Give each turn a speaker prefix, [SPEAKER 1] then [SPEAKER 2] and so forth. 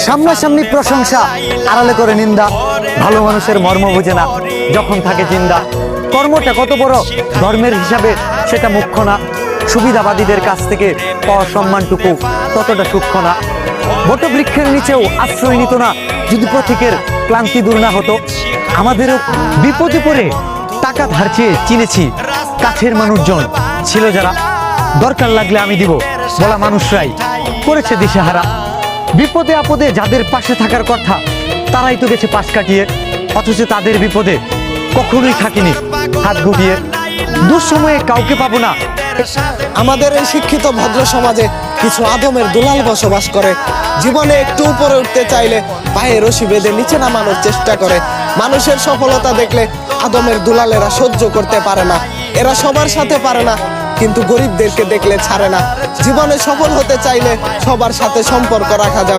[SPEAKER 1] সামনাসামনি প্রশংসা, আড়ালে করে নিন্দা। ভালো মানুষের মর্ম বোঝে না যখন থাকে জিন্দা। কর্মটা কত বড় ধর্মের হিসাবে সেটা মুখ্য না। সুবিধাবাদীদের কাছ থেকে পাওয়া সম্মানটুকু ততটা সূক্ষ্ম না। বটবৃক্ষের নিচেও আশ্রয় নিত না যদি পথিকের ক্লান্তি দূর না হতো। আমাদেরও বিপদে পড়ে টাকা ধার চেয়ে চিনেছি কাছের মানুষজন ছিল যারা। দরকার লাগলে আমি দিব বলা মানুষরাই করেছে দিশেহারা। বিপদে আপদে যাদের পাশে থাকার কথা তারাই তো গেছে পাশ কাটিয়ে, অথচ তাদের বিপদে কখনোই থাকিনি হাত গুটিয়ে। দুঃসময়ে কাউকে পাবো না।
[SPEAKER 2] আমাদের এই শিক্ষিত ভদ্র সমাজে কিছু আদমের দুলাল বসবাস করে। জীবনে একটু উপরে উঠতে চাইলে পায়ে রশি বেঁধে নিচে নামানোর চেষ্টা করে। মানুষের সফলতা দেখলে আদমের দুলালেরা সহ্য করতে পারে না। এরা সবার সাথে পারে না, কিন্তু গরিবদেরকে দেখলে ছাড়ে না। জীবনে সফল হতে চাইলে সবার সাথে সম্পর্ক রাখা যাবে।